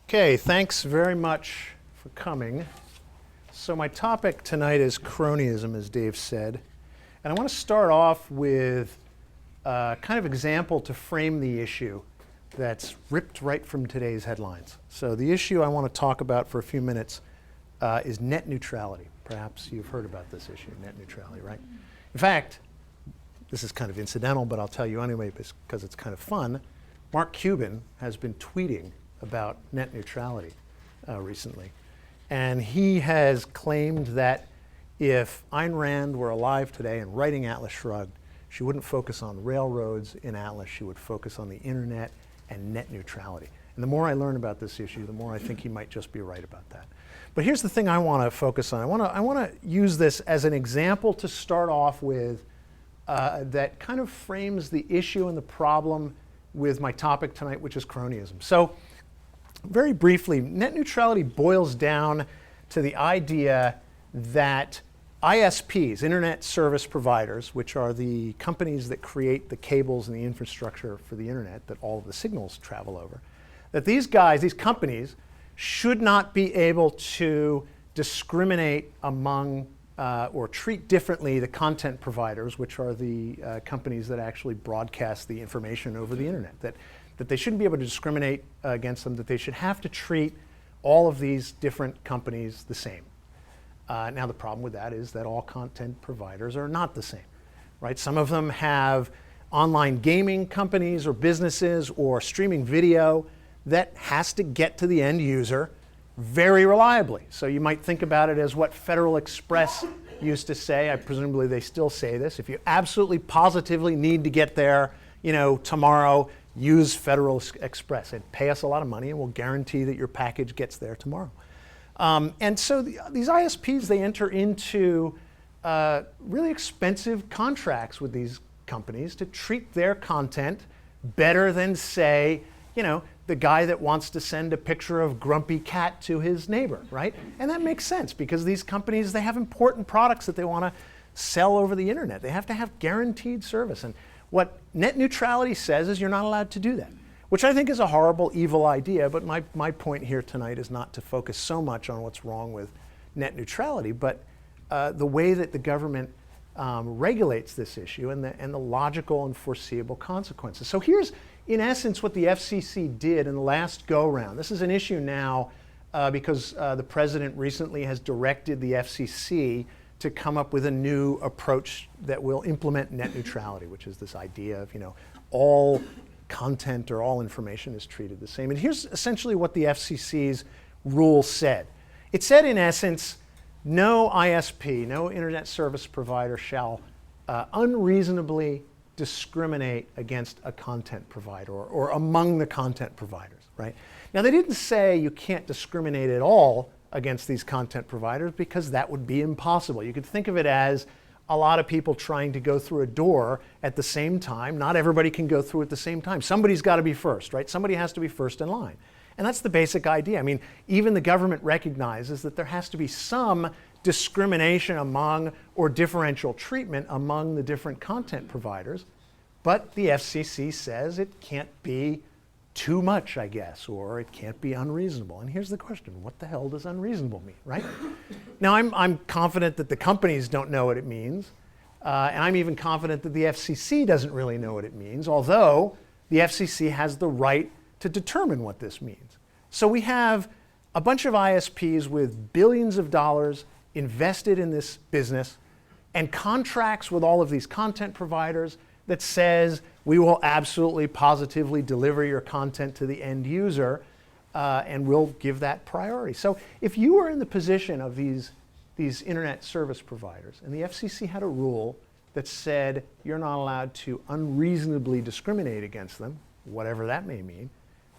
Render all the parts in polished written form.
Okay, thanks very much for coming. So my topic tonight is cronyism, as Dave said. And I want to start off with a kind of example to frame the issue that's ripped right from today's headlines. So the issue I want to talk about for a few minutes is net neutrality. Perhaps you've heard about this issue, net neutrality, right? In fact, this is kind of incidental, but I'll tell you anyway because it's kind of fun. Mark Cuban has been tweeting about net neutrality recently. And he has claimed that if Ayn Rand were alive today and writing Atlas Shrugged, she wouldn't focus on railroads in Atlas, she would focus on the internet and net neutrality. And the more I learn about this issue, the more I think he might just be right about that. But here's the thing I want to focus on. I want to use this as an example to start off with that kind of frames the issue and the problem with my topic tonight, which is cronyism. So very briefly, net neutrality boils down to the idea that ISPs, internet service providers, which are the companies that create the cables and the infrastructure for the internet that all of the signals travel over, that these guys, these companies, should not be able to discriminate among or treat differently the content providers, which are the companies that actually broadcast the information over the internet. That they shouldn't be able to discriminate against them, that they should have to treat all of these different companies the same. Now the problem with that is that all content providers are not the same, right? Some of them have online gaming companies or businesses or streaming video that has to get to the end user very reliably. So you might think about it as what Federal Express used to say. Presumably they still say this. If you absolutely positively need to get there, tomorrow, use Federal Express and pay us a lot of money and we'll guarantee that your package gets there tomorrow. And so these ISPs, they enter into really expensive contracts with these companies to treat their content better than, say, the guy that wants to send a picture of Grumpy Cat to his neighbor, right? And that makes sense because these companies, they have important products that they want to sell over the internet. They have to have guaranteed service. And what net neutrality says is you're not allowed to do that, which I think is a horrible, evil idea. But my point here tonight is not to focus so much on what's wrong with net neutrality, but the way that the government regulates this issue and the logical and foreseeable consequences. So here's, in essence, what the FCC did in the last go-round. This is an issue now because the president recently has directed the FCC to come up with a new approach that will implement net neutrality, which is this idea of, all content or all information is treated the same. And here's essentially what the FCC's rule said. It said, in essence, no ISP, no internet service provider shall unreasonably discriminate against a content provider or among the content providers, right? Now, they didn't say you can't discriminate at all against these content providers because that would be impossible. You could think of it as a lot of people trying to go through a door at the same time. Not everybody can go through at the same time. Somebody's got to be first, right? Somebody has to be first in line. And that's the basic idea. I mean, even the government recognizes that there has to be some discrimination among or differential treatment among the different content providers. But the FCC says it can't be too much, I guess, or it can't be unreasonable. And here's the question, what the hell does unreasonable mean, right? Now, I'm confident that the companies don't know what it means, and I'm even confident that the FCC doesn't really know what it means, although the FCC has the right to determine what this means. So we have a bunch of ISPs with billions of dollars invested in this business and contracts with all of these content providers that says we will absolutely positively deliver your content to the end user and we'll give that priority. So if you were in the position of these internet service providers and the FCC had a rule that said you're not allowed to unreasonably discriminate against them, whatever that may mean,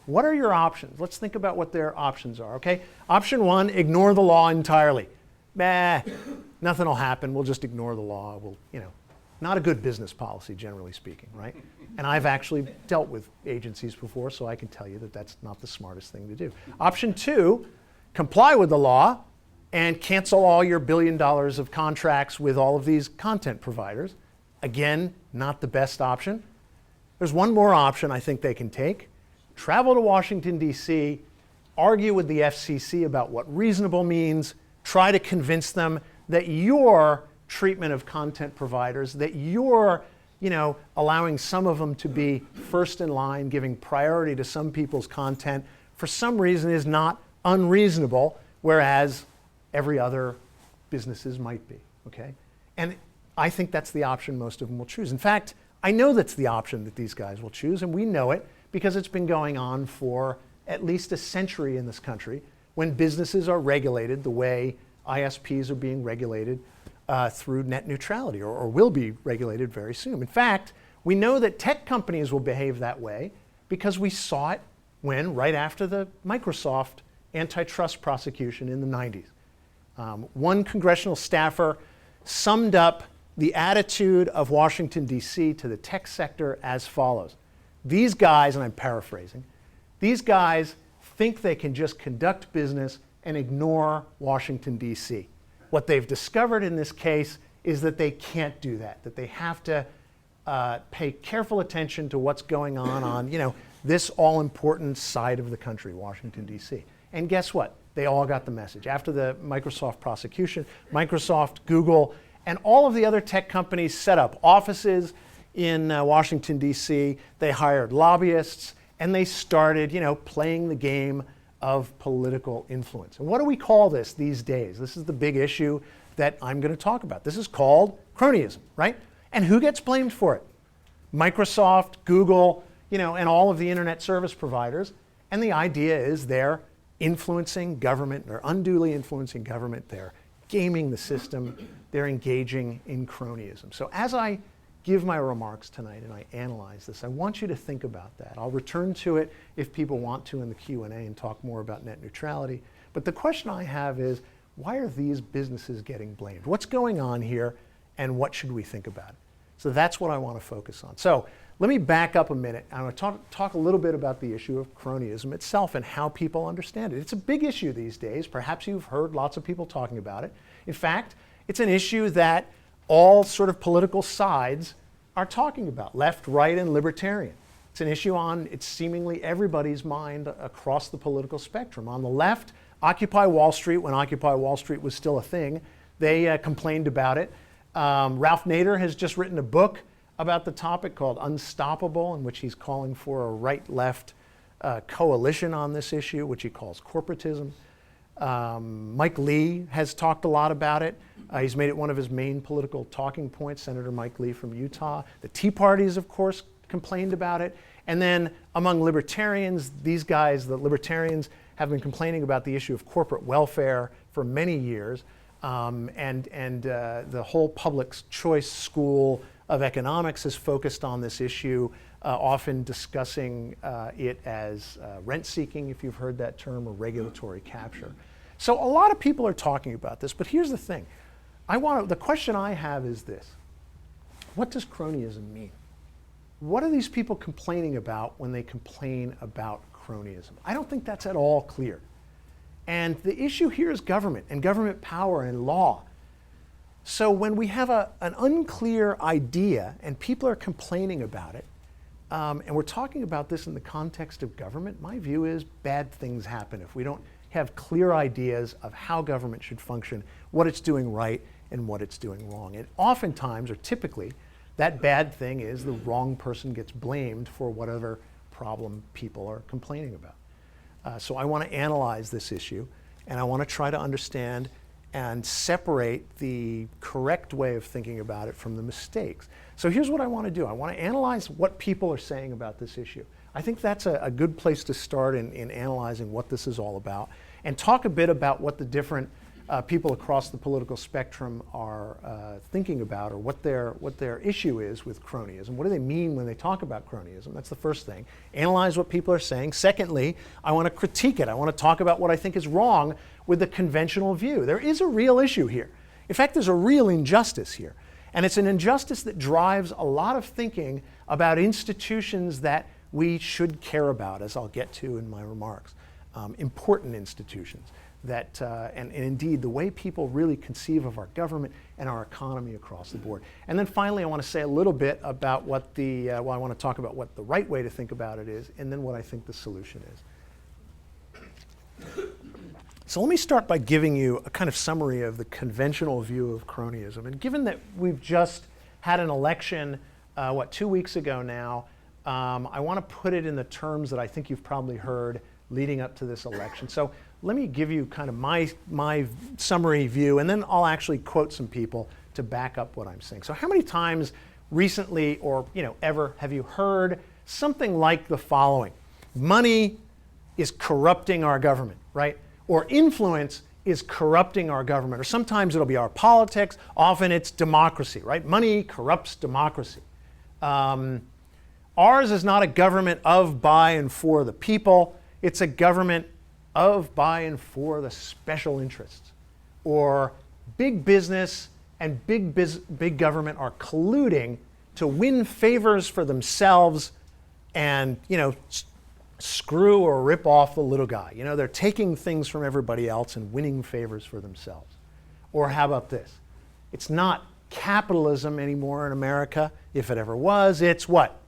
what are your options? Let's think about what their options are, okay? Option one, ignore the law entirely. Nothing will happen, we'll just ignore the law. We'll, not a good business policy, generally speaking, right? And I've actually dealt with agencies before, so I can tell you that that's not the smartest thing to do. Option two, comply with the law and cancel all your $1 billion of contracts with all of these content providers. Again, not the best option. There's one more option I think they can take. Travel to Washington, D.C., argue with the FCC about what reasonable means, try to convince them that your treatment of content providers, that you're allowing some of them to be first in line, giving priority to some people's content, for some reason is not unreasonable, whereas every other businesses might be, okay? And I think that's the option most of them will choose. In fact, I know that's the option that these guys will choose, and we know it because it's been going on for at least a century in this country when businesses are regulated the way ISPs are being regulated through net neutrality, or will be regulated very soon. In fact, we know that tech companies will behave that way because we saw it when, right after the Microsoft antitrust prosecution in the 90s. One congressional staffer summed up the attitude of Washington, D.C. to the tech sector as follows. These guys, and I'm paraphrasing, these guys think they can just conduct business and ignore Washington, D.C. What they've discovered in this case is that they can't do that they have to pay careful attention to what's going on this all-important side of the country, Washington, D.C. And guess what? They all got the message. After the Microsoft prosecution, Microsoft, Google, and all of the other tech companies set up offices in Washington, D.C. They hired lobbyists, and they started, playing the game of political influence. And what do we call this these days? This is the big issue that I'm going to talk about. This is called cronyism, right? And who gets blamed for it? Microsoft, Google, and all of the internet service providers. And the idea is they're influencing government, they're unduly influencing government, they're gaming the system, they're engaging in cronyism. So as I give my remarks tonight and I analyze this, I want you to think about that. I'll return to it if people want to in the Q&A and talk more about net neutrality. But the question I have is, why are these businesses getting blamed? What's going on here, and what should we think about it? So that's what I want to focus on. So let me back up a minute. I want to talk a little bit about the issue of cronyism itself and how people understand it. It's a big issue these days. Perhaps you've heard lots of people talking about it. In fact, it's an issue that all sort of political sides are talking about, left, right, and libertarian. It's an issue on, it's seemingly everybody's mind across the political spectrum. On the left, Occupy Wall Street, when Occupy Wall Street was still a thing, they complained about it. Ralph Nader has just written a book about the topic called Unstoppable, in which he's calling for a right-left coalition on this issue, which he calls corporatism. Mike Lee has talked a lot about it. He's made it one of his main political talking points, Senator Mike Lee from Utah. The Tea Parties, of course, complained about it. And then among libertarians, these guys, the libertarians, have been complaining about the issue of corporate welfare for many years. And the whole public choice school of economics is focused on this issue, often discussing it as rent-seeking, if you've heard that term, or regulatory capture. So a lot of people are talking about this, but here's the thing. The question I have is this. What does cronyism mean? What are these people complaining about when they complain about cronyism? I don't think that's at all clear. And the issue here is government and government power and law. So when we have an unclear idea and people are complaining about it, and we're talking about this in the context of government, my view is bad things happen if we don't have clear ideas of how government should function, what it's doing right and what it's doing wrong. And oftentimes, or typically, that bad thing is the wrong person gets blamed for whatever problem people are complaining about. So I want to analyze this issue, and I want to try to understand and separate the correct way of thinking about it from the mistakes. So here's what I want to do. I want to analyze what people are saying about this issue. I think that's a good place to start in analyzing what this is all about, and talk a bit about what the different people across the political spectrum are thinking about, or what their issue is with cronyism. What do they mean when they talk about cronyism? That's the first thing. Analyze what people are saying. Secondly, I want to critique it. I want to talk about what I think is wrong with the conventional view. There is a real issue here. In fact, there's a real injustice here. And it's an injustice that drives a lot of thinking about institutions that we should care about, as I'll get to in my remarks. Important institutions that, and indeed the way people really conceive of our government and our economy across the board. And then finally, I want to say a little bit about what I want to talk about what the right way to think about it is, and then what I think the solution is. So let me start by giving you a kind of summary of the conventional view of cronyism. And given that we've just had an election, 2 weeks ago now, I want to put it in the terms that I think you've probably heard leading up to this election. So let me give you kind of my summary view, and then I'll actually quote some people to back up what I'm saying. So how many times recently or ever have you heard something like the following? Money is corrupting our government, right? Or influence is corrupting our government. Or sometimes it'll be our politics. Often it's democracy, right? Money corrupts democracy. Ours is not a government of, by, and for the people. It's a government of, by, and for the special interests. Or big business and big government are colluding to win favors for themselves and, screw or rip off the little guy. They're taking things from everybody else and winning favors for themselves. Or how about this? It's not capitalism anymore in America. If it ever was, it's what?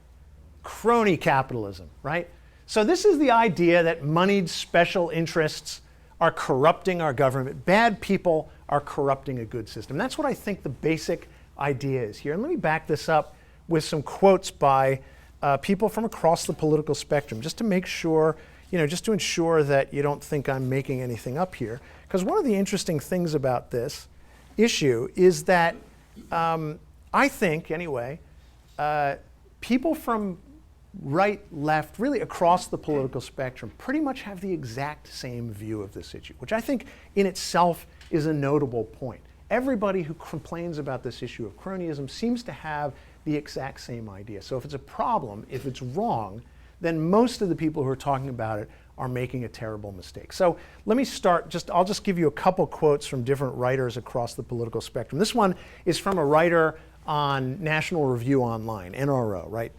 Crony capitalism, right? So this is the idea that moneyed special interests are corrupting our government. Bad people are corrupting a good system. That's what I think the basic idea is here. And let me back this up with some quotes by people from across the political spectrum, just to make sure, just to ensure that you don't think I'm making anything up here. Because one of the interesting things about this issue is that I think, anyway, people from right, left, really across the political spectrum pretty much have the exact same view of this issue, which I think in itself is a notable point. Everybody who complains about this issue of cronyism seems to have the exact same idea. So if it's a problem, if it's wrong, then most of the people who are talking about it are making a terrible mistake. So let me start, I'll just give you a couple quotes from different writers across the political spectrum. This one is from a writer on National Review Online, NRO, right?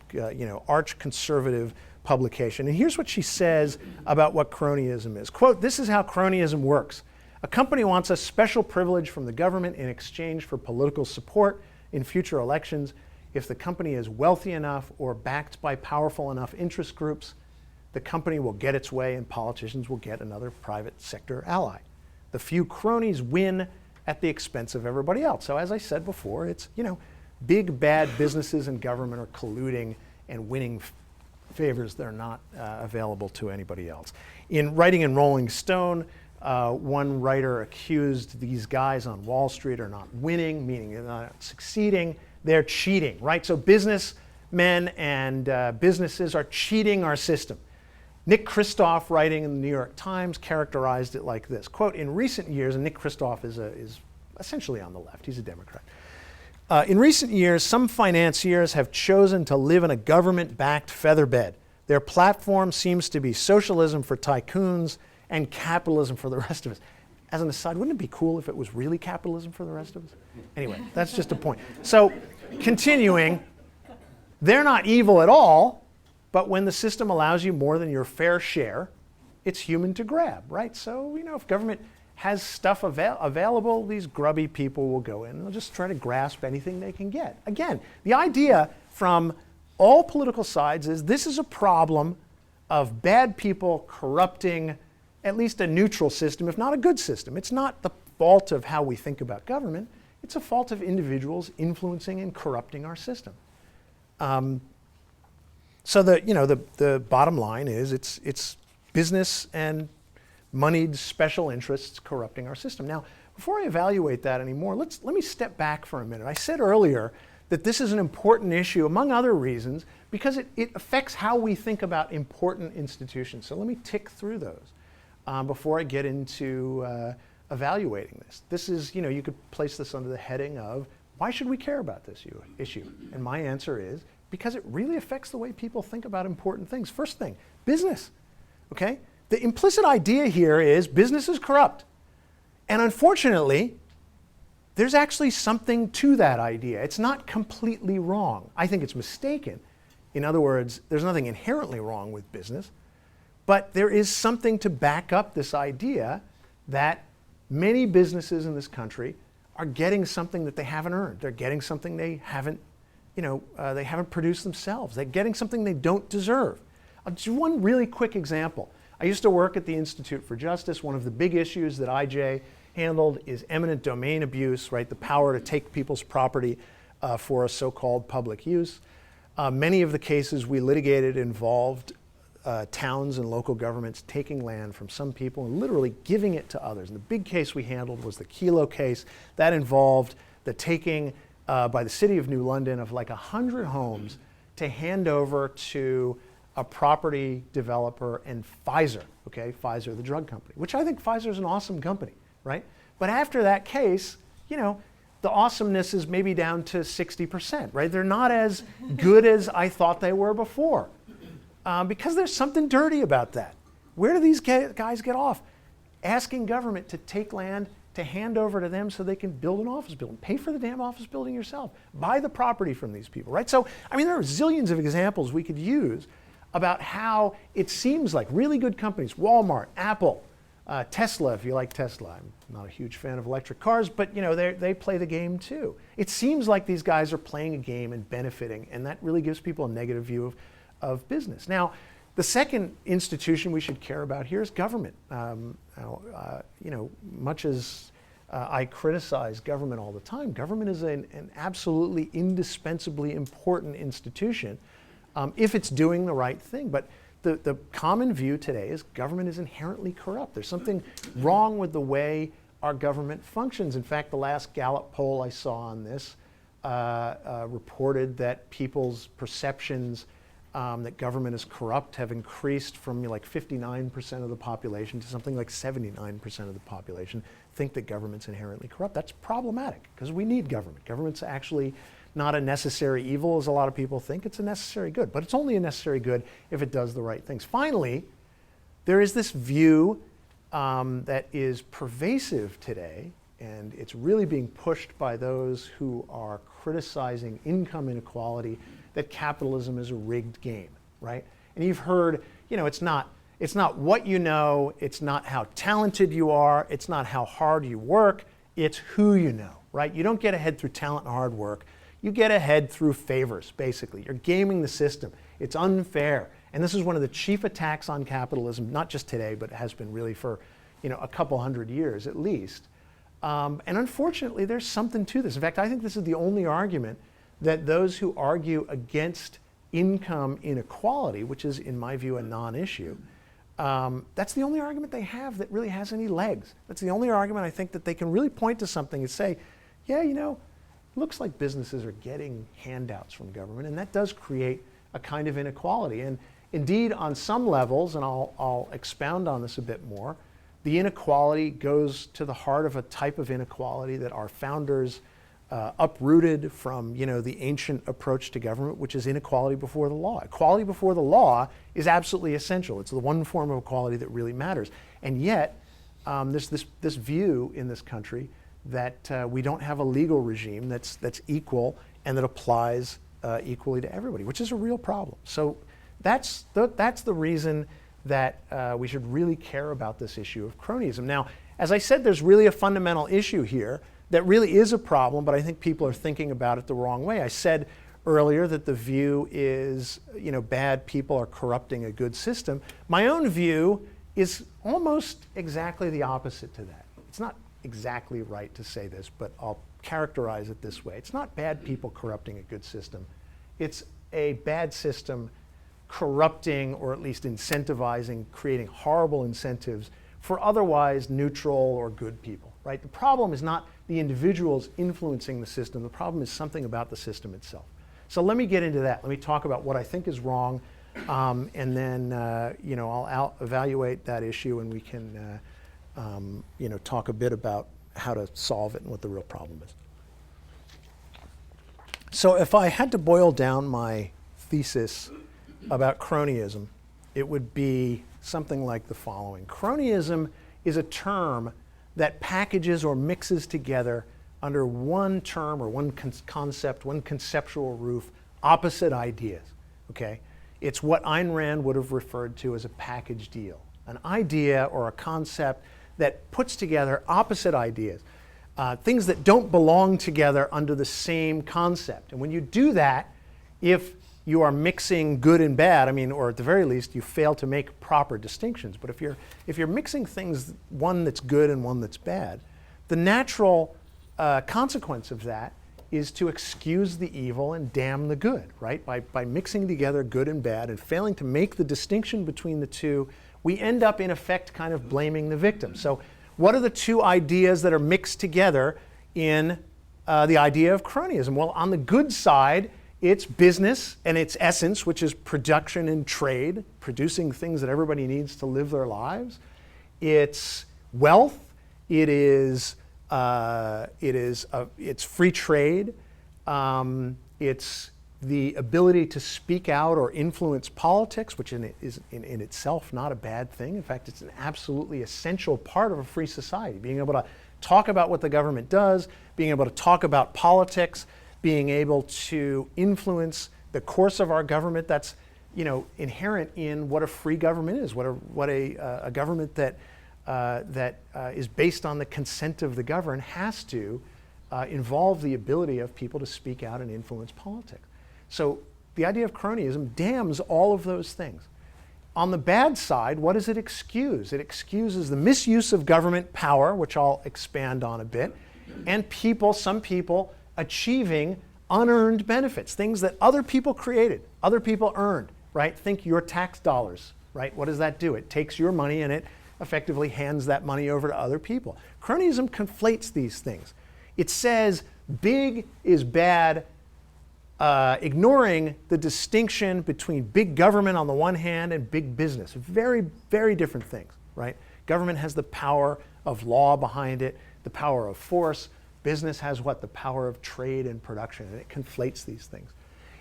Arch conservative publication. And here's what she says about what cronyism is. Quote, "This is how cronyism works. A company wants a special privilege from the government in exchange for political support in future elections. If the company is wealthy enough or backed by powerful enough interest groups, the company will get its way and politicians will get another private sector ally. The few cronies win at the expense of everybody else." So as I said before, it's, big bad businesses and government are colluding and winning favors that are not available to anybody else. In writing in Rolling Stone, one writer accused these guys on Wall Street are not winning, meaning they're not succeeding, they're cheating, right? So businessmen and businesses are cheating our system. Nick Kristof, writing in the New York Times, characterized it like this, quote, "In recent years," and Nick Kristof is essentially on the left, he's a Democrat. "In recent years, some financiers have chosen to live in a government-backed featherbed. Their platform seems to be socialism for tycoons and capitalism for the rest of us." As an aside, wouldn't it be cool if it was really capitalism for the rest of us? Anyway, that's just a point. So, continuing, "They're not evil at all, but when the system allows you more than your fair share, it's human to grab," right? So, if government has stuff available, these grubby people will go in and they'll just try to grasp anything they can get. Again, the idea from all political sides is this is a problem of bad people corrupting at least a neutral system, if not a good system. It's not the fault of how we think about government. It's a fault of individuals influencing and corrupting our system. So the bottom line is it's business and moneyed special interests corrupting our system. Now, before I evaluate that anymore, let me step back for a minute. I said earlier that this is an important issue, among other reasons, because it affects how we think about important institutions. So let me tick through those before I get into evaluating this. This is, you could place this under the heading of, why should we care about this issue? And my answer is, because it really affects the way people think about important things. First thing, business, okay? The implicit idea here is business is corrupt. And unfortunately, there's actually something to that idea. It's not completely wrong. I think it's mistaken. In other words, there's nothing inherently wrong with business, but there is something to back up this idea that many businesses in this country are getting something that they haven't earned. They're getting something they haven't produced themselves. They're getting something they don't deserve. Just one really quick example. I used to work at the Institute for Justice. One of the big issues that IJ handled is eminent domain abuse, right? The power to take people's property for a so-called public use. Many of the cases we litigated involved towns and local governments taking land from some people and literally giving it to others. And the big case we handled was the Kelo case. That involved the taking by the city of New London of like 100 homes to hand over to a property developer and Pfizer, okay? Pfizer, the drug company, which I think Pfizer is an awesome company, right? But after that case, you know, the awesomeness is maybe down to 60%, right? They're not as good as I thought they were before because there's something dirty about that. Where do these guys get off? Asking government to take land to hand over to them so they can build an office building. Pay for the damn office building yourself. Buy the property from these people, right? So, I mean, there are zillions of examples we could use about how it seems like really good companies, Walmart, Apple, Tesla, if you like Tesla. I'm not a huge fan of electric cars, but you know, they play the game too. It seems like these guys are playing a game and benefiting, and that really gives people a negative view of business. Now, the second institution we should care about here is government. You know, much as I criticize government all the time, government is an absolutely indispensably important institution if it's doing the right thing. But the common view today is government is inherently corrupt. There's something wrong with the way our government functions. In fact, the last Gallup poll I saw on this reported that people's perceptions that government is corrupt have increased from like 59% of the population to something like 79% of the population think that government's inherently corrupt. That's problematic because we need government. Government's actually not a necessary evil as a lot of people think. It's a necessary good, but it's only a necessary good if it does the right things. Finally, there is this view that is pervasive today, and it's really being pushed by those who are criticizing income inequality, that capitalism is a rigged game, right? And you've heard, you know, it's not what you know, it's not how talented you are, it's not how hard you work, it's who you know, right? You don't get ahead through talent and hard work. You get ahead through favors, basically. You're gaming the system. It's unfair. And this is one of the chief attacks on capitalism, not just today, but it has been really for, you know, a couple hundred years at least. And unfortunately, there's something to this. In fact, I think this is the only argument that those who argue against income inequality, which is, in my view, a non-issue, that's the only argument they have that really has any legs. That's the only argument I think that they can really point to something and say, yeah, you know, looks like businesses are getting handouts from government, and that does create a kind of inequality. And indeed, on some levels, and I'll expound on this a bit more, the inequality goes to the heart of a type of inequality that our founders uprooted from, you know, the ancient approach to government, which is inequality before the law. Equality before the law is absolutely essential. It's the one form of equality that really matters. And yet, there's this view in this country that we don't have a legal regime that's equal and that applies equally to everybody, which is a real problem. So that's the reason that we should really care about this issue of cronyism. Now, as I said, there's really a fundamental issue here that really is a problem, but I think people are thinking about it the wrong way. I said earlier that the view is, you know, bad people are corrupting a good system. My own view is almost exactly the opposite to that. It's not exactly right to say this, but I'll characterize it this way. It's not bad people corrupting a good system. It's a bad system corrupting, or at least incentivizing, creating horrible incentives for otherwise neutral or good people, right? The problem is not the individuals influencing the system. The problem is something about the system itself. So let me get into that. Let me talk about what I think is wrong, and then you know, I'll evaluate that issue, and we can you know, talk a bit about how to solve it and what the real problem is. So if I had to boil down my thesis about cronyism, it would be something like the following. Cronyism is a term that packages or mixes together under one term or one concept, one conceptual roof, opposite ideas, okay? It's what Ayn Rand would have referred to as a package deal, an idea or a concept that puts together opposite ideas, things that don't belong together under the same concept. And when you do that, if you are mixing good and bad. I mean, or at the very least, you fail to make proper distinctions. But if you're mixing things, one that's good and one that's bad, the natural consequence of that is to excuse the evil and damn the good, right? By mixing together good and bad and failing to make the distinction between the two, we end up in effect kind of blaming the victim. So what are the two ideas that are mixed together in the idea of cronyism? Well, on the good side, it's business and its essence, which is production and trade, producing things that everybody needs to live their lives. It's wealth. It's free trade. It's the ability to speak out or influence politics, which is in itself not a bad thing. In fact, it's an absolutely essential part of a free society. Being able to talk about what the government does, being able to talk about politics, being able to influence the course of our government, that's inherent in what a free government is, what a government that is based on the consent of the governed has to involve the ability of people to speak out and influence politics. So the idea of cronyism damns all of those things. On the bad side, what does it excuse? It excuses the misuse of government power, which I'll expand on a bit, and some people achieving unearned benefits, things that other people created, other people earned, right? Think your tax dollars, right? What does that do? It takes your money and it effectively hands that money over to other people. Cronyism conflates these things. It says big is bad, ignoring the distinction between big government on the one hand and big business. Very, very different things, right? Government has the power of law behind it, the power of force. Business has what? The power of trade and production, and it conflates these things.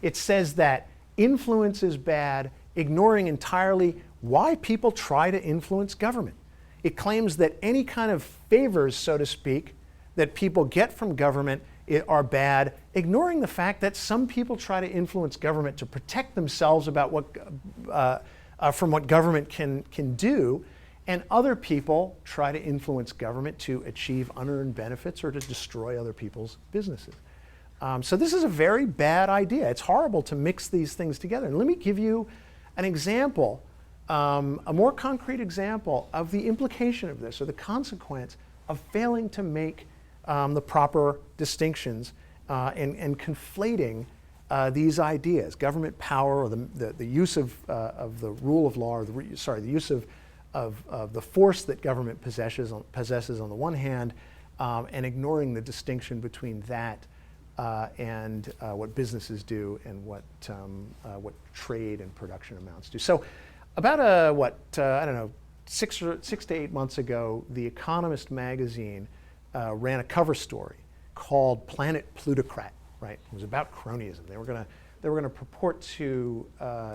It says that influence is bad, ignoring entirely why people try to influence government. It claims that any kind of favors, so to speak, that people get from government are bad, ignoring the fact that some people try to influence government to protect themselves from what government can do, and other people try to influence government to achieve unearned benefits or to destroy other people's businesses. So this is a very bad idea. It's horrible to mix these things together. And let me give you an example, a more concrete example of the implication of this, or the consequence of failing to make the proper distinctions and conflating these ideas. Government power, or the use of the rule of law, or the use of the force that government possesses on the one hand, and ignoring the distinction between that and what businesses do and what trade and production amounts to. So about I don't know, 6 to 8 months ago, The Economist magazine ran a cover story called Planet Plutocrat, right? It was about cronyism. They were going to purport to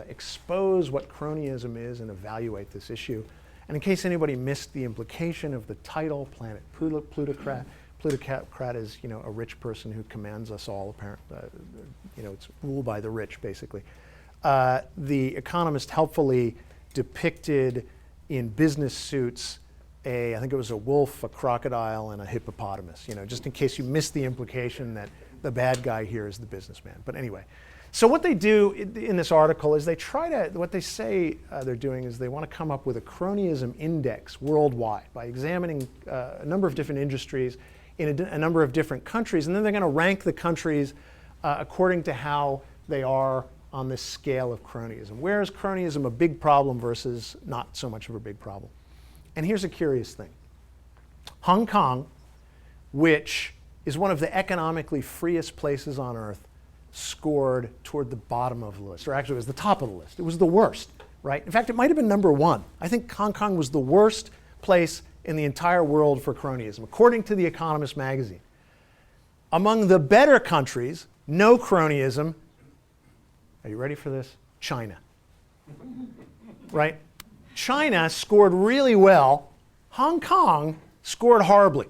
expose what cronyism is and evaluate this issue. And in case anybody missed the implication of the title, Planet Plutocrat, Plutocrat is, a rich person who commands us all. It's ruled by the rich, basically. The Economist helpfully depicted in business suits I think it was a wolf, a crocodile, and a hippopotamus. Just in case you missed the implication that the bad guy here is the businessman. But anyway. So what they do in this article is what they say they're doing is they want to come up with a cronyism index worldwide by examining a number of different industries in a number of different countries, and then they're going to rank the countries according to how they are on this scale of cronyism. Where is cronyism a big problem versus not so much of a big problem? And here's a curious thing. Hong Kong, which is one of the economically freest places on earth, scored toward the bottom of the list, or actually it was the top of the list. It was the worst, right? In fact, it might have been number one. I think Hong Kong was the worst place in the entire world for cronyism, according to The Economist magazine. Among the better countries, no cronyism. Are you ready for this? China, right? China scored really well. Hong Kong scored horribly.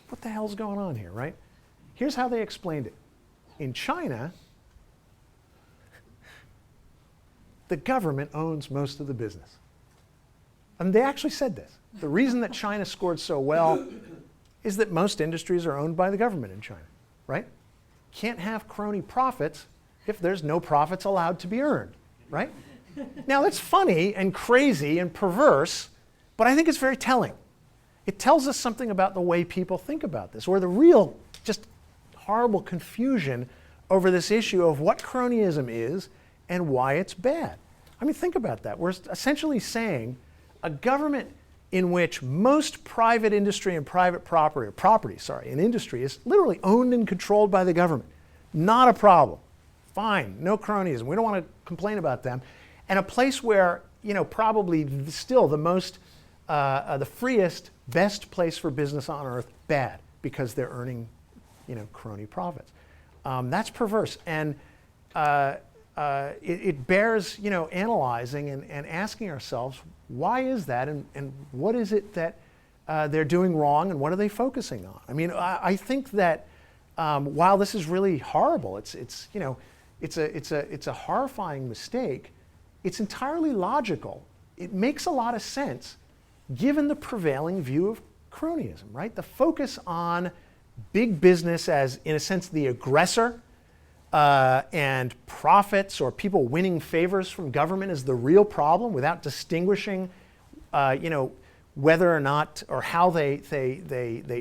What the hell's going on here, right? Here's how they explained it. In China, the government owns most of the business. And they actually said this. The reason that China scored so well is that most industries are owned by the government in China, right? Can't have crony profits if there's no profits allowed to be earned, right? Now that's funny and crazy and perverse, but I think it's very telling. It tells us something about the way people think about this, or the real just horrible confusion over this issue of what cronyism is and why it's bad. I mean, think about that. We're essentially saying a government in which most private industry and private property in industry is literally owned and controlled by the government. Not a problem. Fine, no cronyism. We don't want to complain about them. And a place where, probably still the most, the freest, best place for business on earth, bad, because they're earning, crony profits. That's perverse. And it bears, analyzing and asking ourselves, why is that, and what is it that they're doing wrong, and what are they focusing on? I mean, I think that while this is really horrible, it's a horrifying mistake. It's entirely logical. It makes a lot of sense, given the prevailing view of cronyism, right? The focus on big business as, in a sense, the aggressor, and profits or people winning favors from government is the real problem, without distinguishing, whether or not or how they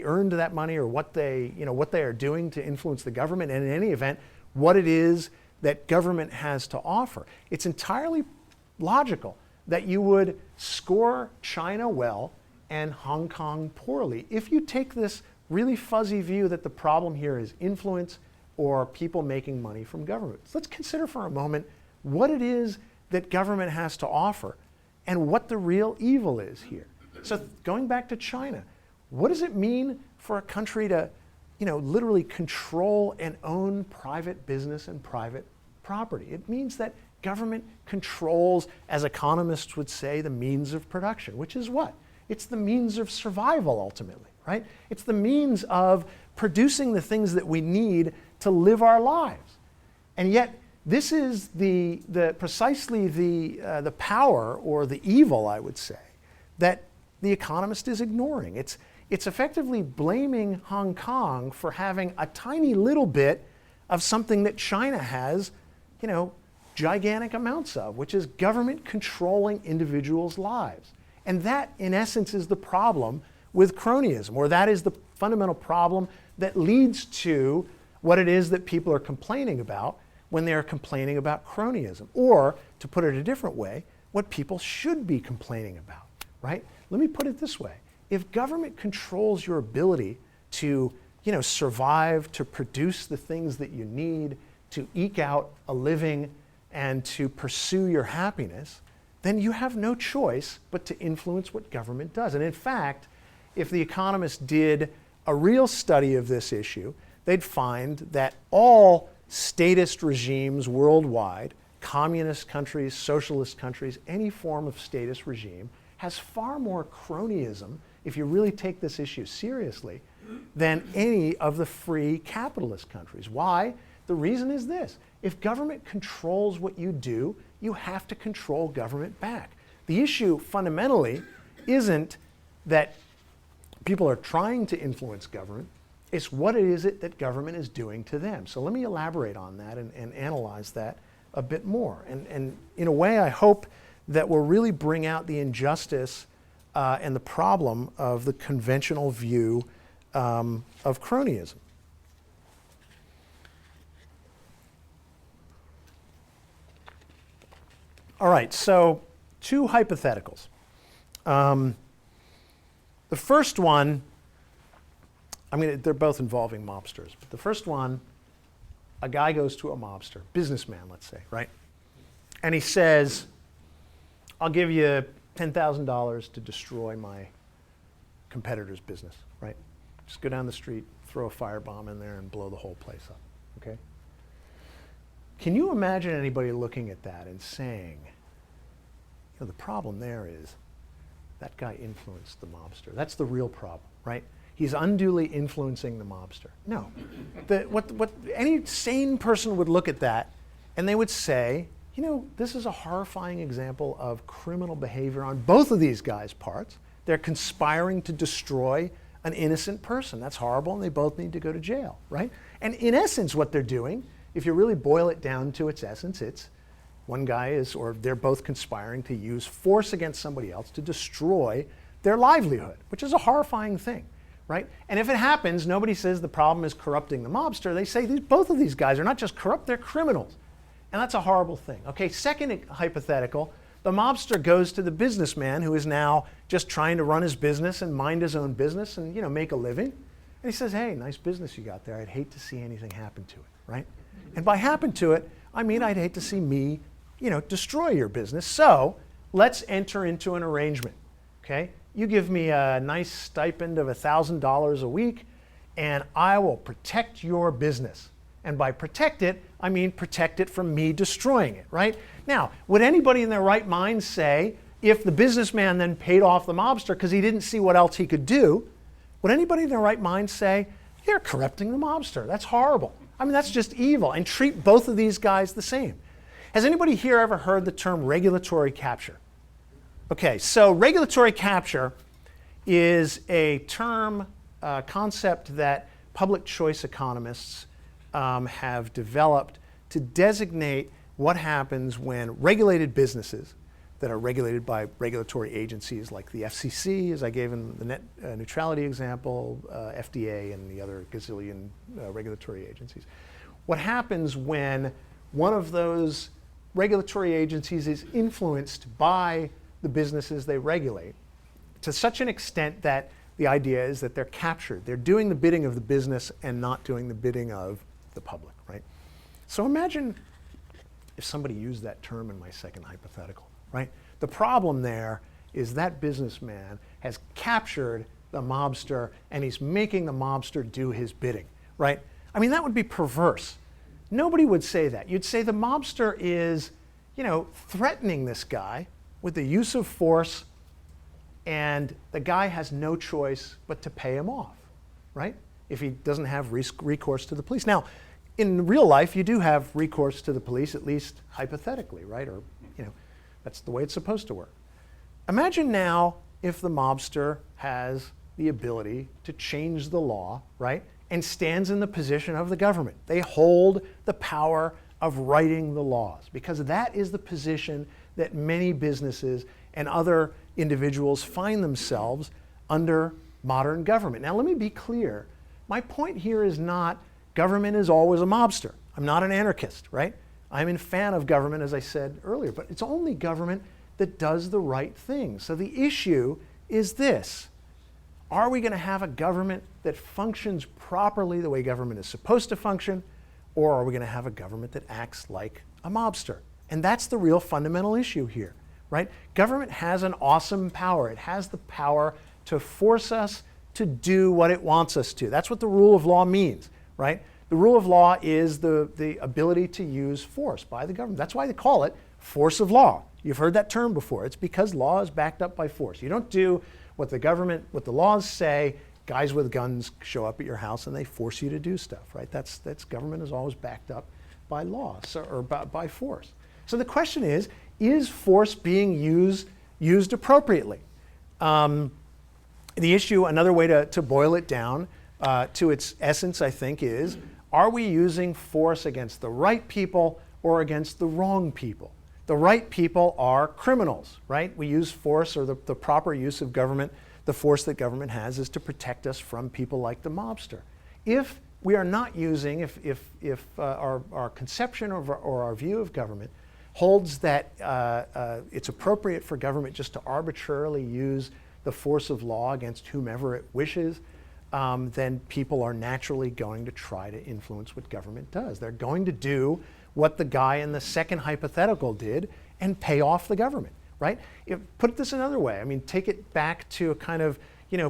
earned that money, or what they are doing to influence the government, and in any event, what it is that government has to offer. It's entirely logical that you would score China well and Hong Kong poorly if you take this really fuzzy view that the problem here is influence or people making money from government. So let's consider for a moment what it is that government has to offer and what the real evil is here. So going back to China, what does it mean for a country to, literally control and own private business and private property? It means that government controls, as economists would say, the means of production, which is what? It's the means of survival ultimately, right? It's the means of producing the things that we need to live our lives. And yet, this is precisely the power, or the evil, I would say, that the economist is ignoring. It's effectively blaming Hong Kong for having a tiny little bit of something that China has, gigantic amounts of, which is government controlling individuals' lives. And that, in essence, is the problem with cronyism, or that is the fundamental problem that leads to what it is that people are complaining about when they're complaining about cronyism. Or, to put it a different way, what people should be complaining about, right? Let me put it this way. If government controls your ability to, survive, to produce the things that you need, to eke out a living, and to pursue your happiness, then you have no choice but to influence what government does. And in fact, if the economists did a real study of this issue, they'd find that all statist regimes worldwide, communist countries, socialist countries, any form of statist regime, has far more cronyism, if you really take this issue seriously, than any of the free capitalist countries. Why? The reason is this. If government controls what you do, you have to control government back. The issue fundamentally isn't that people are trying to influence government, it's what is it that government is doing to them. So let me elaborate on that and analyze that a bit more. And in a way, I hope that will really bring out the injustice and the problem of the conventional view of cronyism. All right, so two hypotheticals. The first one, they're both involving mobsters, but the first one, a guy goes to a mobster, businessman, let's say, right? And he says, I'll give you $10,000 to destroy my competitor's business, right? Just go down the street, throw a firebomb in there, and blow the whole place up, okay? Can you imagine anybody looking at that and saying, the problem there is that guy influenced the mobster. That's the real problem, right? He's unduly influencing the mobster. No. What any sane person would look at that and they would say, this is a horrifying example of criminal behavior on both of these guys' parts. They're conspiring to destroy an innocent person. That's horrible, and they both need to go to jail, right? And in essence, what they're doing if you really boil it down to its essence, it's one guy is, or they're both conspiring to use force against somebody else to destroy their livelihood, which is a horrifying thing, right? And if it happens, nobody says the problem is corrupting the mobster. They say both of these guys are not just corrupt, they're criminals. And that's a horrible thing. Okay, second hypothetical, the mobster goes to the businessman who is now just trying to run his business and mind his own business and make a living. And he says, hey, nice business you got there. I'd hate to see anything happen to it, right? And by happen to it, I mean I'd hate to see me destroy your business. So let's enter into an arrangement, okay? You give me a nice stipend of $1,000 a week and I will protect your business. And by protect it, I mean protect it from me destroying it, right? Now, would anybody in their right mind say, if the businessman then paid off the mobster because he didn't see what else he could do, would anybody in their right mind say, you're corrupting the mobster, that's horrible. I mean, that's just evil, and treat both of these guys the same. Has anybody here ever heard the term regulatory capture? Okay, so regulatory capture is a term, concept that public choice economists have developed to designate what happens when regulated businesses that are regulated by regulatory agencies like the FCC, as I gave in the Net Neutrality example, FDA, and the other gazillion regulatory agencies. What happens when one of those regulatory agencies is influenced by the businesses they regulate to such an extent that the idea is that they're captured. They're doing the bidding of the business and not doing the bidding of the public, right? So imagine if somebody used that term in my second hypothetical, right? The problem there is that businessman has captured the mobster and he's making the mobster do his bidding, right? I mean, that would be perverse. Nobody would say that. You'd say the mobster is, threatening this guy with the use of force, and the guy has no choice but to pay him off, right? If he doesn't have recourse to the police. Now, in real life, you do have recourse to the police, at least hypothetically, right? Or, that's the way it's supposed to work. Imagine now if the mobster has the ability to change the law, right? And stands in the position of the government. They hold the power of writing the laws, because that is the position that many businesses and other individuals find themselves under modern government. Now, let me be clear. My point here is not government is always a mobster. I'm not an anarchist, right? I'm a fan of government, as I said earlier, but it's only government that does the right thing. So the issue is this. Are we going to have a government that functions properly the way government is supposed to function, or are we going to have a government that acts like a mobster? And that's the real fundamental issue here, right? Government has an awesome power. It has the power to force us to do what it wants us to. That's what the rule of law means, right? The rule of law is the ability to use force by the government. That's why they call it force of law. You've heard that term before. It's because law is backed up by force. You don't do what the laws say. Guys with guns show up at your house and they force you to do stuff, right? That's government is always backed up by law, or by force. So the question is force being used appropriately? The issue, another way to boil it down to its essence, I think, is, are we using force against the right people or against the wrong people? The right people are criminals, right? We use force, or the proper use of government, the force that government has is to protect us from people like the mobster. If we are not using, if our conception or our view of government holds that it's appropriate for government just to arbitrarily use the force of law against whomever it wishes, then people are naturally going to try to influence what government does. They're going to do what the guy in the second hypothetical did and pay off the government, right? Put this another way, I mean, take it back to a kind of,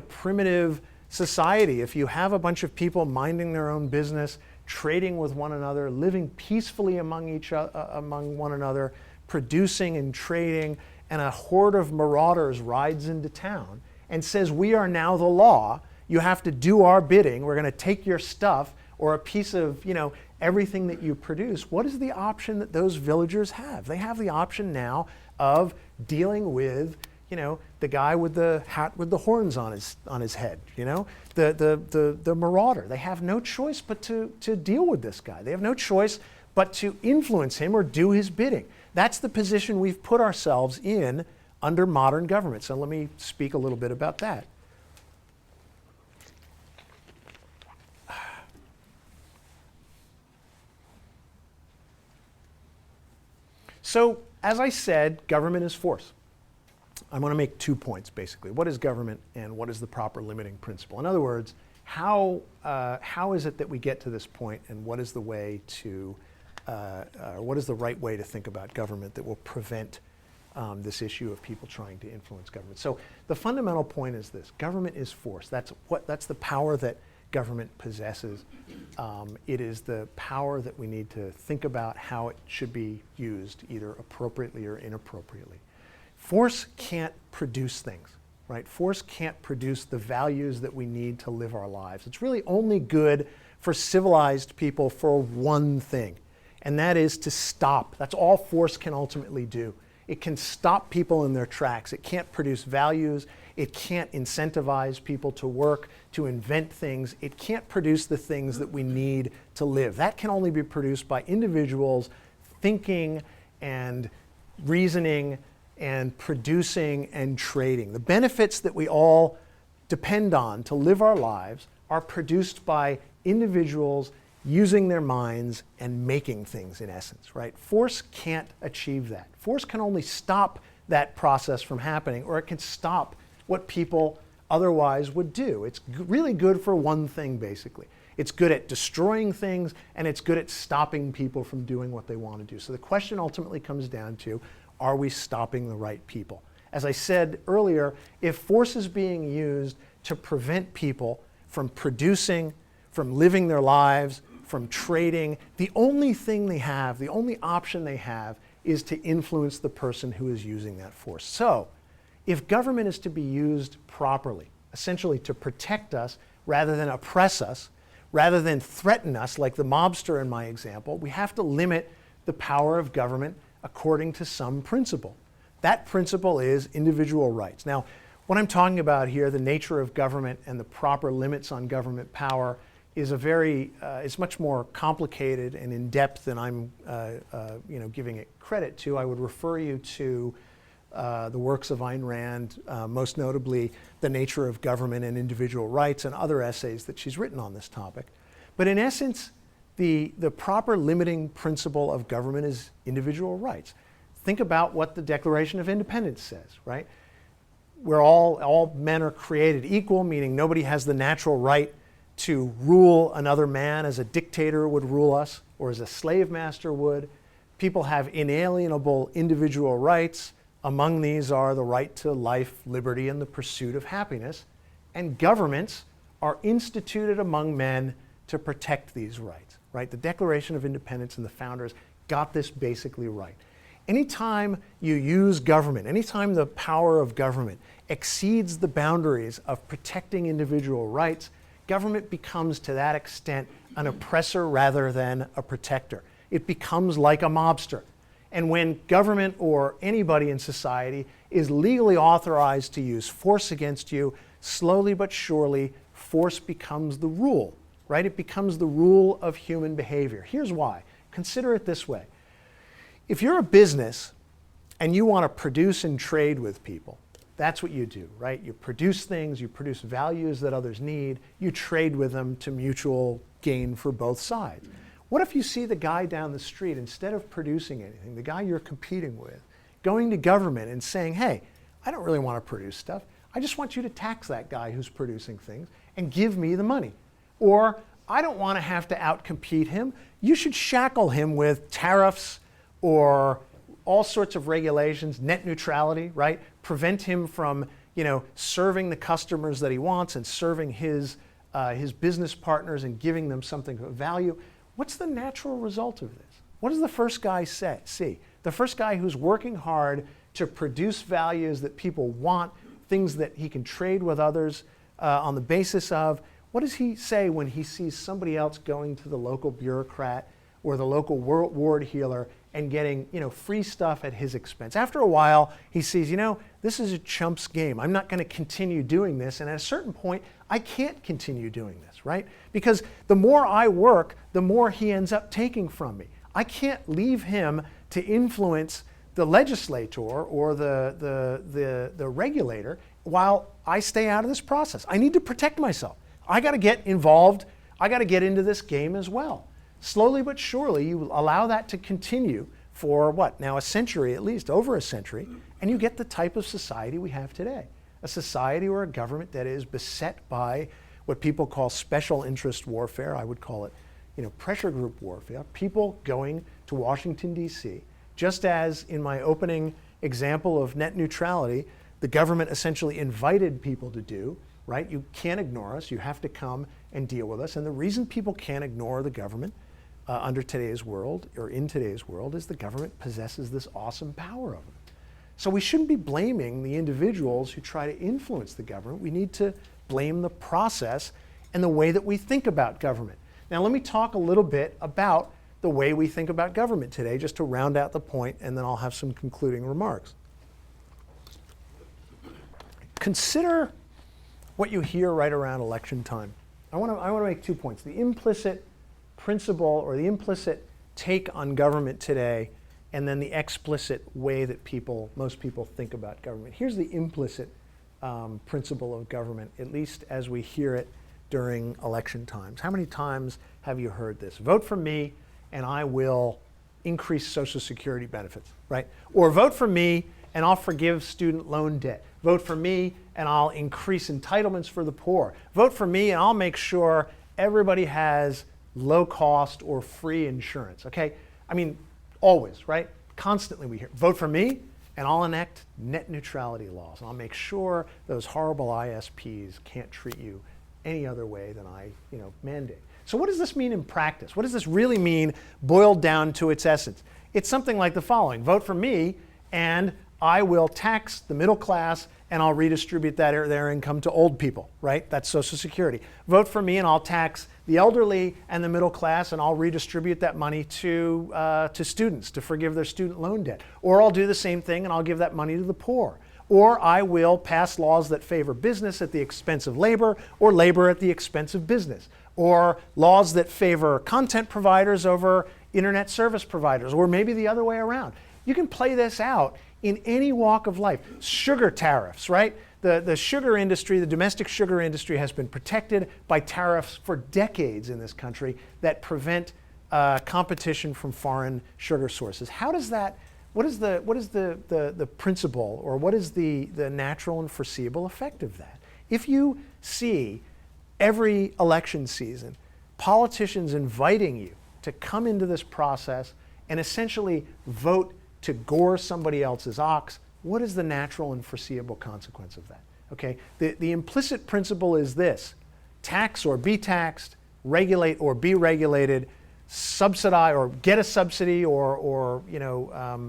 primitive society. If you have a bunch of people minding their own business, trading with one another, living peacefully among one another, producing and trading, and a horde of marauders rides into town and says, we are now the law, you have to do our bidding, we're going to take your stuff or a piece of, everything that you produce. What is the option that those villagers have? They have the option now of dealing with, the guy with the hat with the horns on his head, the marauder. They have no choice but to deal with this guy. They have no choice but to influence him or do his bidding. That's the position we've put ourselves in under modern government. So let me speak a little bit about that. So, as I said, government is force. I want to make 2 points, basically. What is government and what is the proper limiting principle? In other words, how is it that we get to this point, and what is the way to, what is the right way to think about government that will prevent this issue of people trying to influence government? So the fundamental point is this: government is force. That's the power that government possesses. It is the power that we need to think about how it should be used, either appropriately or inappropriately. Force can't produce things, right? Force can't produce the values that we need to live our lives. It's really only good for civilized people for one thing, and that is to stop. That's all force can ultimately do. It can stop people in their tracks. It can't produce values. It can't incentivize people to work, to invent things. It can't produce the things that we need to live. That can only be produced by individuals thinking and reasoning and producing and trading. The benefits that we all depend on to live our lives are produced by individuals using their minds and making things, in essence, right? Force can't achieve that. Force can only stop that process from happening, or it can stop what people otherwise would do. It's really good for one thing, basically. It's good at destroying things, and it's good at stopping people from doing what they want to do. So the question ultimately comes down to, are we stopping the right people? As I said earlier, if force is being used to prevent people from producing, from living their lives, from trading, the only thing they have, the only option they have, is to influence the person who is using that force. So, if government is to be used properly, essentially to protect us rather than oppress us, rather than threaten us like the mobster in my example, we have to limit the power of government according to some principle. That principle is individual rights. Now, what I'm talking about here, the nature of government and the proper limits on government power, is it's much more complicated and in depth than I'm giving it credit to. I would refer you to the works of Ayn Rand, most notably The Nature of Government and Individual Rights, and other essays that she's written on this topic. But in essence, the proper limiting principle of government is individual rights. Think about what the Declaration of Independence says, right? Where all men are created equal, meaning nobody has the natural right to rule another man as a dictator would rule us, or as a slave master would. People have inalienable individual rights. Among these are the right to life, liberty, and the pursuit of happiness. And governments are instituted among men to protect these rights, right? The Declaration of Independence and the founders got this basically right. Anytime you use government, anytime the power of government exceeds the boundaries of protecting individual rights, government becomes, to that extent, an oppressor rather than a protector. It becomes like a mobster. And when government or anybody in society is legally authorized to use force against you, slowly but surely, force becomes the rule, right? It becomes the rule of human behavior. Here's why. Consider it this way. If you're a business and you want to produce and trade with people, that's what you do, right? You produce things, you produce values that others need, you trade with them to mutual gain for both sides. What if you see the guy down the street, instead of producing anything, the guy you're competing with, going to government and saying, hey, I don't really want to produce stuff. I just want you to tax that guy who's producing things and give me the money. Or, I don't want to have to outcompete him. You should shackle him with tariffs or all sorts of regulations, net neutrality, right? Prevent him from, serving the customers that he wants and serving his business partners and giving them something of value. What's the natural result of this? What does the first guy see? The first guy who's working hard to produce values that people want, things that he can trade with others on the basis of, what does he say when he sees somebody else going to the local bureaucrat or the local ward healer and getting, free stuff at his expense? After a while, he sees, this is a chump's game. I'm not going to continue doing this. And at a certain point, I can't continue doing this, right? Because the more I work, the more he ends up taking from me. I can't leave him to influence the legislator or the regulator while I stay out of this process. I need to protect myself. I got to get involved. I got to get into this game as well. Slowly but surely, you allow that to continue for what? Now a century, at least over a century, and you get the type of society we have today. A society or a government that is beset by what people call special interest warfare. I would call it, pressure group warfare. People going to Washington, D.C., just as in my opening example of net neutrality, the government essentially invited people to do, right? You can't ignore us. You have to come and deal with us. And the reason people can't ignore the government under today's world, or in today's world, is the government possesses this awesome power of them. So we shouldn't be blaming the individuals who try to influence the government. We need to blame the process and the way that we think about government. Now let me talk a little bit about the way we think about government today, just to round out the point, and then I'll have some concluding remarks. Consider what you hear right around election time. I want to make 2 points. The implicit principle or the implicit take on government today, and then the explicit way that most people think about government. Here's the implicit principle of government, at least as we hear it during election times. How many times have you heard this? Vote for me and I will increase Social Security benefits, right? Or vote for me and I'll forgive student loan debt. Vote for me and I'll increase entitlements for the poor. Vote for me and I'll make sure everybody has low cost or free insurance, okay? I mean, always, right? Constantly we hear, vote for me and I'll enact net neutrality laws. And I'll make sure those horrible ISPs can't treat you any other way than I, mandate. So what does this mean in practice? What does this really mean boiled down to its essence? It's something like the following. Vote for me and I will tax the middle class and I'll redistribute their income to old people, right? That's Social Security. Vote for me and I'll tax the elderly and the middle class and I'll redistribute that money to students to forgive their student loan debt. Or I'll do the same thing and I'll give that money to the poor. Or I will pass laws that favor business at the expense of labor or labor at the expense of business. Or laws that favor content providers over internet service providers, or maybe the other way around. You can play this out in any walk of life. Sugar tariffs, right? The sugar industry, the domestic sugar industry has been protected by tariffs for decades in this country that prevent competition from foreign sugar sources. How does that, what is the principle, or what is the natural and foreseeable effect of that? If you see every election season politicians inviting you to come into this process and essentially vote to gore somebody else's ox, what is the natural and foreseeable consequence of that? Okay, the implicit principle is this: tax or be taxed, regulate or be regulated, subsidize or get a subsidy, or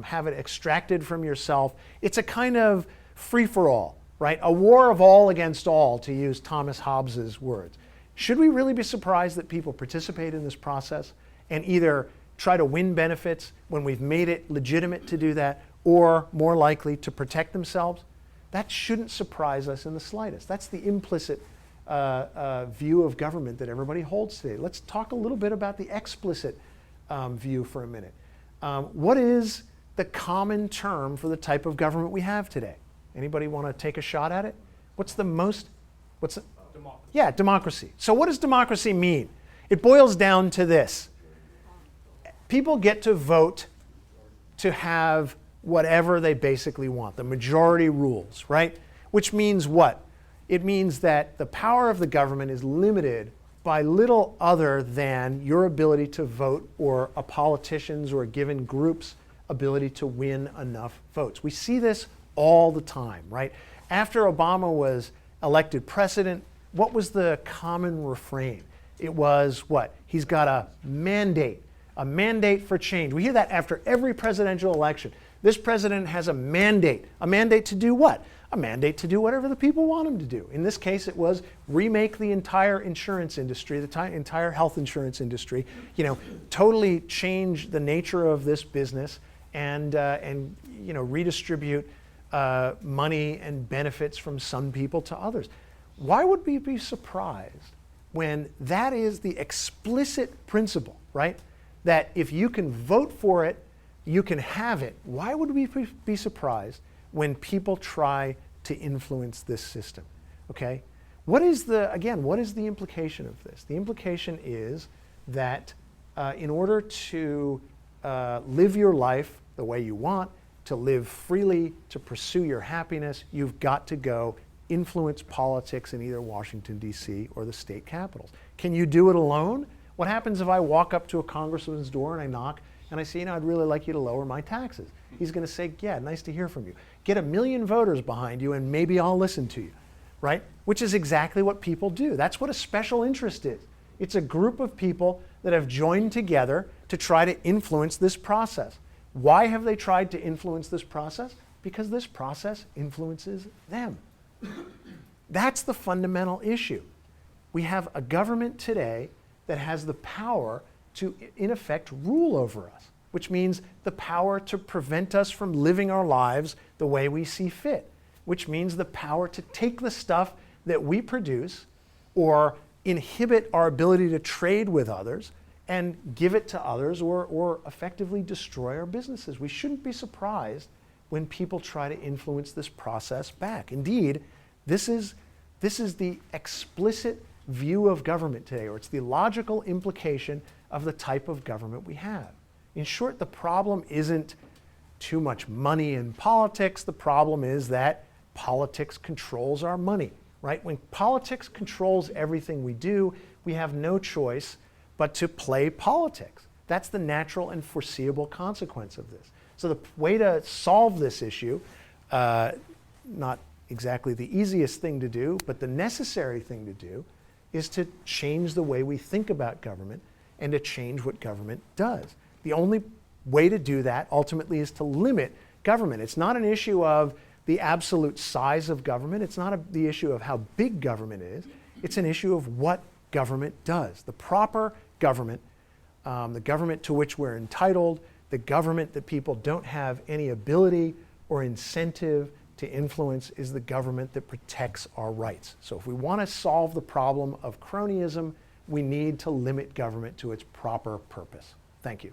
have it extracted from yourself. It's a kind of free-for-all, right? A war of all against all, to use Thomas Hobbes's words. Should we really be surprised that people participate in this process and either try to win benefits when we've made it legitimate to do that, or more likely to protect themselves? That shouldn't surprise us in the slightest. That's the implicit view of government that everybody holds today. Let's talk a little bit about the explicit view for a minute. What is the common term for the type of government we have today? Anybody want to take a shot at it? Democracy. Yeah, democracy. So what does democracy mean? It boils down to this. People get to vote to have whatever they basically want. The majority rules, right? Which means what? It means that the power of the government is limited by little other than your ability to vote, or a politician's or a given group's ability to win enough votes. We see this all the time, right? After Obama was elected president, what was the common refrain? It was what? He's got a mandate for change. We hear that after every presidential election. This president has a mandate. A mandate to do what? A mandate to do whatever the people want him to do. In this case, it was remake the entire insurance industry, the entire health insurance industry, totally change the nature of this business and redistribute money and benefits from some people to others. Why would we be surprised when that is the explicit principle, right? that if you can vote for it, you can have it. Why would we be surprised when people try to influence this system? Okay? What is the implication of this? The implication is that in order to live your life the way you want, to live freely, to pursue your happiness, you've got to go influence politics in either Washington, D.C. or the state capitals. Can you do it alone? What happens if I walk up to a congressman's door and I knock and I say, I'd really like you to lower my taxes? He's going to say, yeah, nice to hear from you. Get 1 million voters behind you and maybe I'll listen to you, right? Which is exactly what people do. That's what a special interest is. It's a group of people that have joined together to try to influence this process. Why have they tried to influence this process? Because this process influences them. That's the fundamental issue. We have a government today that has the power to, in effect, rule over us, which means the power to prevent us from living our lives the way we see fit, which means the power to take the stuff that we produce or inhibit our ability to trade with others and give it to others or effectively destroy our businesses. We shouldn't be surprised when people try to influence this process back. Indeed, this is the explicit view of government today, or it's the logical implication of the type of government we have. In short, the problem isn't too much money in politics. The problem is that politics controls our money, right? When politics controls everything we do, we have no choice but to play politics. That's the natural and foreseeable consequence of this. So the way to solve this issue, not exactly the easiest thing to do, but the necessary thing to do, is to change the way we think about government and to change what government does. The only way to do that ultimately is to limit government. It's not an issue of the absolute size of government. It's not the issue of how big government is. It's an issue of what government does. The proper government, the government to which we're entitled, the government that people don't have any ability or incentive to influence, is the government that protects our rights. So if we want to solve the problem of cronyism, we need to limit government to its proper purpose. Thank you.